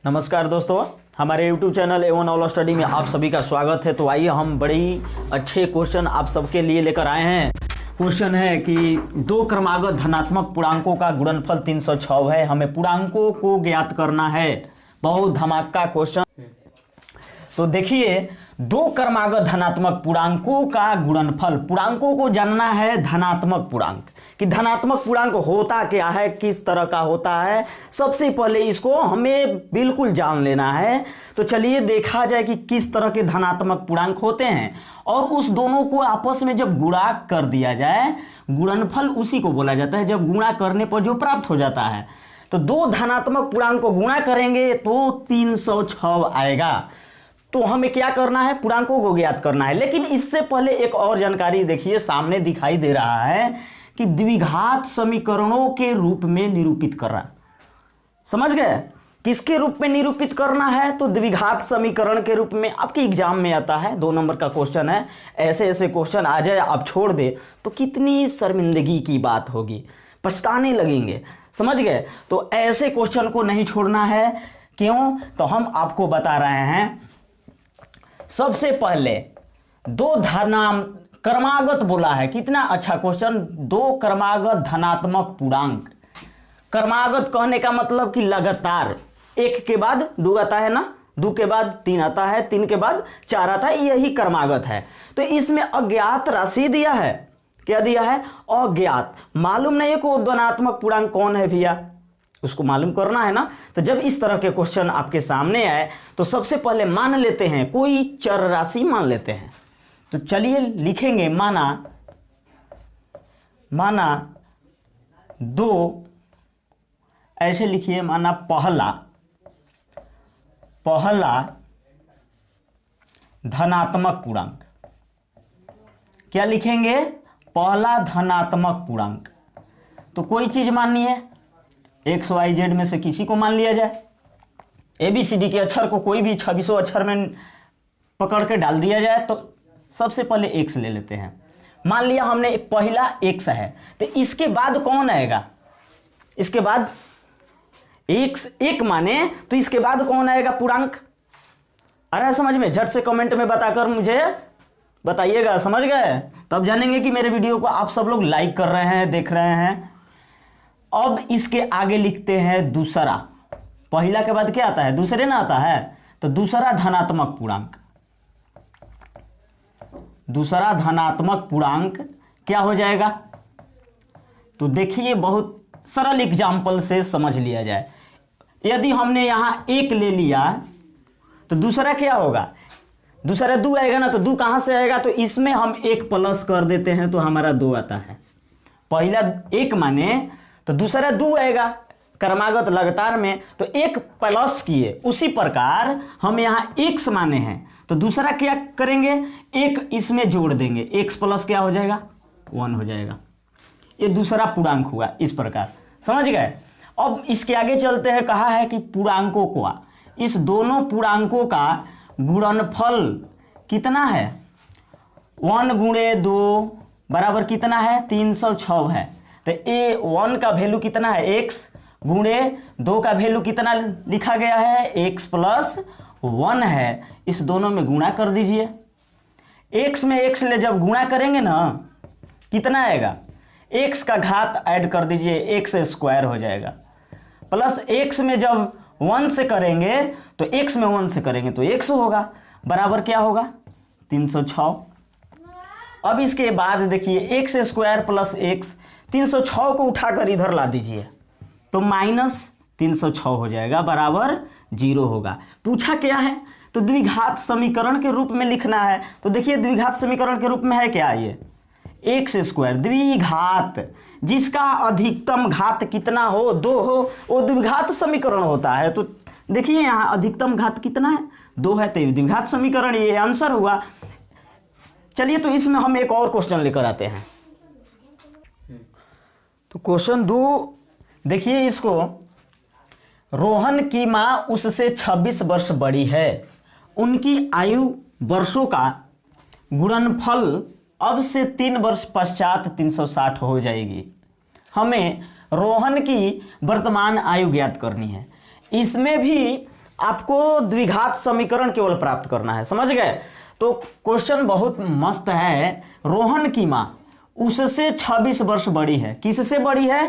नमस्कार दोस्तों, हमारे YouTube channel A1 all study में आप सभी का स्वागत है। तो आइए हम बड़े ही अच्छे क्वेश्चन आप सबके लिए लेकर आए हैं। क्वेश्चन है कि दो क्रमागत धनात्मक पूर्णांकों का गुणनफल 306 है, हमें पूर्णांकों को ज्ञात करना है। बहुत धमाका क्वेश्चन। तो देखिए, दो क्रमागत धनात्मक पूर्णांकों का गुणनफल, पूर्णांकों को जानना है धनात्मक पूर्णांक कि धनात्मक पूर्णांक होता क्या है, किस तरह का होता है। सबसे पहले इसको हमें बिल्कुल जान लेना है। तो चलिए देखा जाए कि किस तरह के धनात्मक पूर्णांक होते हैं और उस दोनों को आपस में जब गुणा कर दिया जाए, गुणनफल उसी को बोला जाता है जब गुणा करने पर जो प्राप्त हो जाता है। तो दो धनात्मक पूर्णांक को गुणा करेंगे तो 306 आएगा। तो हमें क्या करना है, पूर्णांकों को ज्ञात करना है। लेकिन इससे पहले एक और जानकारी देखिए, सामने दिखाई दे रहा है कि द्विघात समीकरणों के रूप में निरूपित करना। समझ गए किसके रूप में निरूपित करना है? तो द्विघात समीकरण के रूप में। आपके एग्जाम में आता है, 2 नंबर का क्वेश्चन है। ऐसे ऐसे क्वेश्चन आ जाए आप छोड़ दे तो कितनी शर्मिंदगी की बात होगी, पछताने लगेंगे। समझ गए? तो ऐसे क्वेश्चन को नहीं छोड़ना है। क्यों? तो हम आपको बता रहे हैं। सबसे पहले दो क्रमागत बोला है, कितना अच्छा क्वेश्चन। दो क्रमागत धनात्मक पूर्णांक। क्रमागत कहने का मतलब कि लगातार, एक के बाद दो आता है ना, दो के बाद तीन आता है, तीन के बाद चार आता है, यही क्रमागत है। तो इसमें अज्ञात राशि दिया है। क्या दिया है? अज्ञात। मालूम नहीं है को धनात्मक पूर्णांक कौन है भैया, उसको मालूम करना है ना। तो जब इस तरह के क्वेश्चन आपके सामने आए तो सबसे पहले मान लेते हैं, कोई चर राशि मान लेते हैं। तो चलिए लिखेंगे, माना दो, ऐसे लिखिए, माना पहला धनात्मक पूर्णांक। क्या लिखेंगे? पहला धनात्मक पूर्णांक। तो कोई चीज माननी है, एक्स वाई जेड में से किसी को मान लिया जाए। ABCD के अक्षर को कोई भी 2600 अक्षर में पकड़ के डाल दिया जाए। तो सबसे पहले एक्स ले लेते हैं। मान लिया हमने पहला एक्स है, तो इसके बाद कौन आएगा? इसके बाद एक्स एक माने तो इसके बाद कौन आएगा पूर्णांक? आ रहा है समझ में? झट से कमेंट में बताकर मुझे बताइएगा। समझ गए? तब जानेंगे कि मेरे वीडियो को आप सब लोग लाइक कर रहे हैं, देख रहे हैं। अब इसके आगे लिखते हैं दूसरा। पहला के बाद क्या आता है? दूसरे ना आता है। तो दूसरा धनात्मक पूर्णांक। दूसरा धनात्मक पूर्णांक क्या हो जाएगा? तो देखिए, बहुत सरल एग्जाम्पल से समझ लिया जाए। यदि हमने यहां एक ले लिया तो दूसरा क्या होगा? दूसरा 2 आएगा ना। तो 2 कहां से आएगा? तो इसमें हम एक प्लस कर देते हैं तो हमारा 2 आता है। पहला एक माने तो दूसरा 2 आएगा क्रमागत लगातार में, तो एक प्लस किए। उसी प्रकार हम यहां x माने हैं तो दूसरा क्या करेंगे? एक इसमें जोड़ देंगे, x प्लस क्या हो जाएगा? 1 हो जाएगा। ये दूसरा पूर्णांक हुआ। इस प्रकार समझ गए? अब इसके आगे चलते हैं। कहा है कि पूर्णांकों को, इस दोनों पूर्णांकों का गुणनफल कितना है? 1 गुणे 2 बराबर कितना है? 306 है। तो ए 1 का वैल्यू कितना है? x गुणे 2 का वैल्यू कितना लिखा गया है? x प्लस 1 है। इस दोनों में गुणा कर दीजिए। x में x ले जब गुणा करेंगे ना, कितना आएगा? x का घात ऐड कर दीजिए, x स्क्वायर हो जाएगा। प्लस x में जब 1 से करेंगे तो x में 1 से करेंगे तो x होगा, बराबर क्या होगा? 306। अब इसके बाद देखिए, x स्क्वायर प्लस x, 306 को उठाकर इधर ला दीजिए तो माइनस 306 हो जाएगा, बराबर 0 होगा। पूछा क्या है? तो द्विघात समीकरण के रूप में लिखना है। तो देखिए, द्विघात समीकरण के रूप में है क्या? ये एक्स स्क्वायर द्विघात, जिसका अधिकतम घात कितना हो? 2 हो, वो द्विघात समीकरण होता है। तो देखिए यहाँ अधिकतम घात कितना है? 2 है, तो द्विघात समीकरण ये आंसर हुआ। चलिए, तो इसमें हम एक और क्वेश्चन लेकर आते हैं। तो क्वेश्चन 2 देखिए, इसको रोहन की मां उससे 26 वर्ष बड़ी है, उनकी आयु वर्षों का गुणनफल अब से 3 वर्ष पश्चात 360 हो जाएगी। हमें रोहन की वर्तमान आयु ज्ञात करनी है। इसमें भी आपको द्विघात समीकरण केवल प्राप्त करना है, समझ गए। तो क्वेश्चन बहुत मस्त है। रोहन की माँ उससे 26 वर्ष बड़ी है। किससे बड़ी है?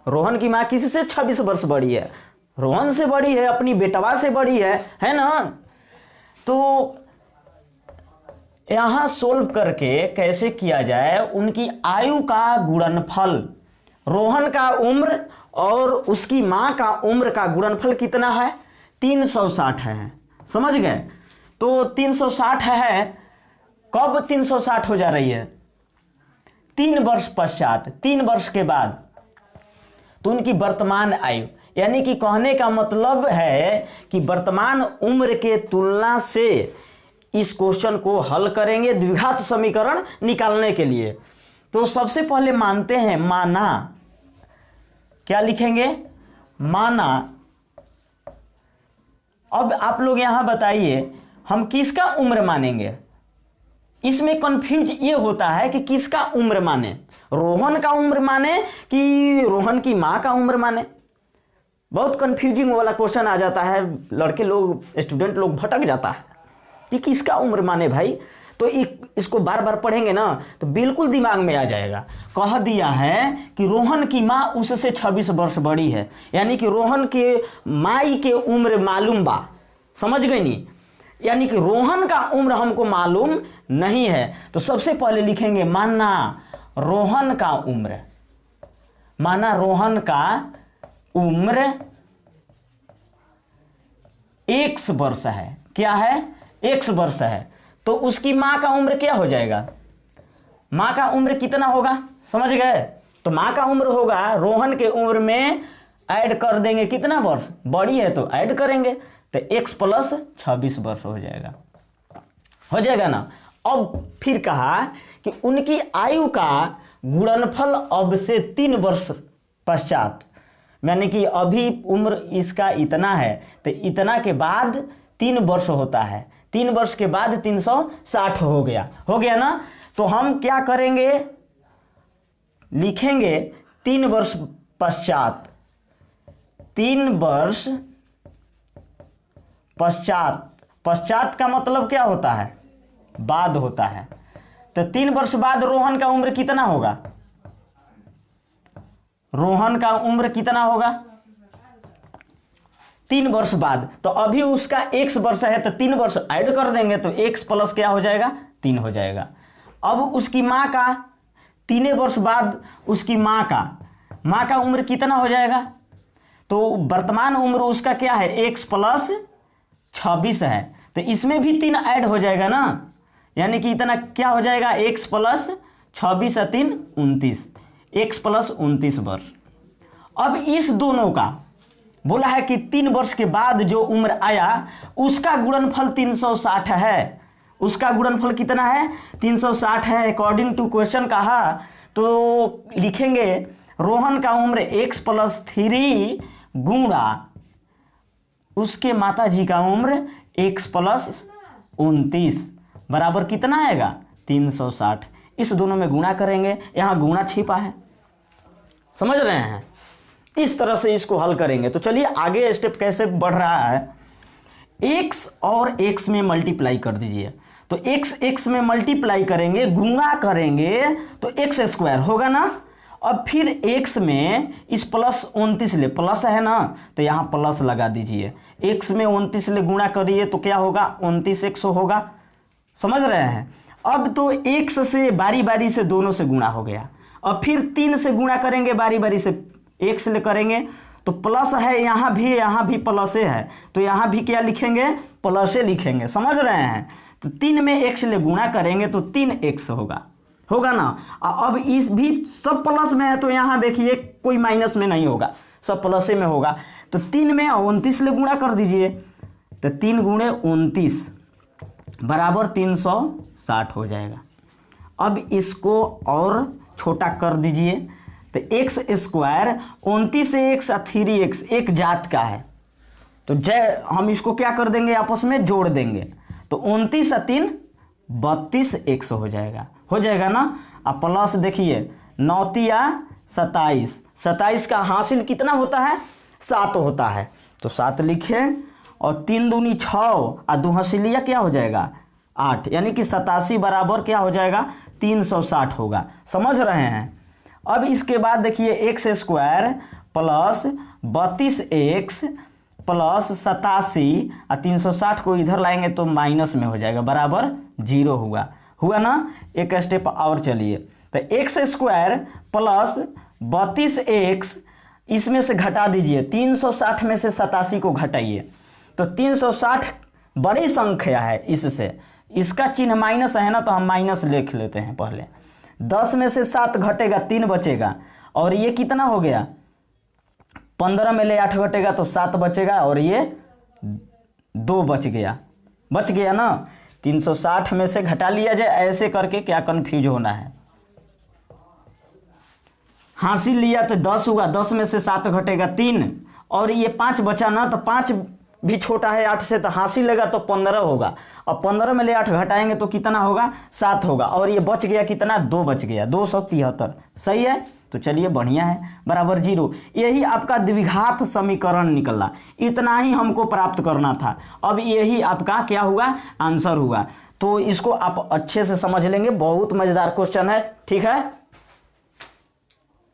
रोहन की माँ किससे 26 वर्ष बड़ी है? रोहन से बड़ी है, अपनी बेटवा से बड़ी है ना। तो यहां सोल्व करके कैसे किया जाए, उनकी आयु का गुणनफल, रोहन का उम्र और उसकी मां का उम्र का गुणनफल कितना है? 360 है, समझ गए। तो 360 है, कब 360 हो जा रही है? 3 वर्ष पश्चात, 3 वर्ष के बाद। तो उनकी वर्तमान आयु, यानी कि कहने का मतलब है कि वर्तमान उम्र के तुलना से इस क्वेश्चन को हल करेंगे द्विघात समीकरण निकालने के लिए। तो सबसे पहले मानते हैं, माना, क्या लिखेंगे? माना। अब आप लोग यहां बताइए हम किसका उम्र मानेंगे? इसमें कंफ्यूज ये होता है कि किसका उम्र माने, रोहन का उम्र माने कि रोहन की मां का उम्र माने। बहुत कंफ्यूजिंग वाला क्वेश्चन आ जाता है, लड़के लोग, स्टूडेंट लोग भटक जाता है कि किसका उम्र माने भाई। तो इसको बार बार पढ़ेंगे ना तो बिल्कुल दिमाग में आ जाएगा। कह दिया है कि रोहन की माँ उससे 26 वर्ष बड़ी है, यानी कि रोहन के माई के उम्र मालूम बा, समझ गए नहीं? यानी कि रोहन का उम्र हमको मालूम नहीं है। तो सबसे पहले लिखेंगे माना रोहन का उम्र, माना रोहन का उम्र x वर्ष है। क्या है? x वर्ष है। तो उसकी मां का उम्र क्या हो जाएगा? मां का उम्र कितना होगा, समझ गए? तो मां का उम्र होगा, रोहन के उम्र में ऐड कर देंगे कितना वर्ष, बड़ी है तो ऐड करेंगे, तो x प्लस 26 वर्ष हो जाएगा ना। अब फिर कहा कि उनकी आयु का गुणनफल अब से 3 वर्ष पश्चात, यानी कि अभी उम्र इसका इतना है तो इतना के बाद 3 वर्ष होता है, 3 वर्ष के बाद 360 हो गया ना। तो हम क्या करेंगे, लिखेंगे 3 वर्ष पश्चात, 3 वर्ष पश्चात, पश्चात का मतलब क्या होता है? बाद होता है। तो 3 वर्ष बाद रोहन का उम्र कितना होगा? रोहन का उम्र कितना होगा? 3 वर्ष बाद। तो अभी उसका x वर्ष है तो 3 वर्ष ऐड कर देंगे तो x प्लस क्या हो जाएगा? 3 हो जाएगा। अब उसकी माँ का 3 वर्ष बाद उसकी माँ का उम्र कितना हो जाएगा? तो वर्तमान उम्र उसका क्या है? x प्लस 26 है। तो इसमें भी 3 ऐड हो जाएगा ना, यानी कि इतना क्या हो जाएगा? x प्लस 26 है 3 29, x प्लस 29 वर्ष। अब इस दोनों का बोला है कि 3 वर्ष के बाद जो उम्र आया उसका गुणनफल 360 है। उसका गुणनफल कितना है? 360 है अकॉर्डिंग टू क्वेश्चन कहा। तो लिखेंगे रोहन का उम्र x प्लस 3 गुणा उसके माता जी का उम्र x प्लस 29 बराबर कितना आएगा? 360। इस दोनों में गुणा करेंगे, यहाँ गुणा छिपा है, समझ रहे हैं? इस तरह से इसको हल करेंगे। तो चलिए आगे स्टेप कैसे बढ़ रहा है। x और x में मल्टीप्लाई कर दीजिए। तो x में मल्टीप्लाई करेंगे, गुणा करेंगे तो x स्क्वायर होगा ना। अब फिर x में इस प्लस 29 ले, प्लस है ना तो यहाँ प्लस लगा दीजिए। x में 29 ले गुणा करिए तो क्या होगा? 29x होगा, समझ रहे हैं? अब तो x से बारी बारी से दोनों से गुणा हो गया। अब फिर 3 से गुणा करेंगे बारी बारी से, x ले करेंगे तो प्लस है, यहाँ भी प्लस है, तो यहाँ भी क्या लिखेंगे? प्लस लिखेंगे, समझ रहे हैं? तो 3 में x ले गुणा करेंगे तो 3x होगा ना। अब इस भी सब प्लस में है तो यहाँ देखिए कोई माइनस में नहीं होगा, सब प्लस में होगा। तो 3 में 29 ले गुणा कर दीजिए तो 3 गुणे 29 बराबर 360 हो जाएगा। अब इसको और छोटा कर दीजिए तो x स्क्वायर 29 से x 3x एक जात का है, तो हम इसको क्या कर देंगे? आपस में जोड़ देंगे तो 29 से 3 32x हो जाएगा ना। अब प्लस देखिए 9 या 27 का हासिल कितना होता है? 7 होता है, तो 7 लिखें और 3 दूनी 6 और 2 हंसिलिया क्या हो जाएगा 8, यानी कि 87 बराबर क्या हो जाएगा 360 होगा। समझ रहे हैं। अब इसके बाद देखिए x square plus 32x plus 87 और 360 को इधर लाएंगे तो माइनस में हो जाएगा, बराबर 0 हुआ ना। एक स्टेप और चलिए, तो एक्स स्क्वायर प्लस 32x इसमें से घटा दीजिए, 360 में से 87 को घटाइए तो 360 बड़ी संख्या है, इससे इसका चिन्ह माइनस है ना, तो हम माइनस लिख लेते हैं पहले। 10 में से 7 घटेगा 3 बचेगा, और ये कितना हो गया 15 में ले 8 घटेगा तो 7 बचेगा, और ये 2 बच गया ना। 360 में से घटा लिया जाए, ऐसे करके क्या कंफ्यूज होना है। हासिल लिया तो 10 हुआ, 10 में से 7 घटेगा 3, और ये 5 बचा ना, तो 5 भी छोटा है 8 से, तो हासिल लेगा तो 15 होगा, और 15 में ले 8 घटाएंगे तो कितना होगा 7 होगा, और ये बच गया कितना 2 बच गया 273। सही है, तो चलिए बढ़िया है, बराबर 0। यही आपका द्विघात समीकरण निकला, इतना ही हमको प्राप्त करना था। अब यही आपका क्या हुआ आंसर हुआ, तो इसको आप अच्छे से समझ लेंगे, बहुत मजेदार क्वेश्चन है। ठीक है।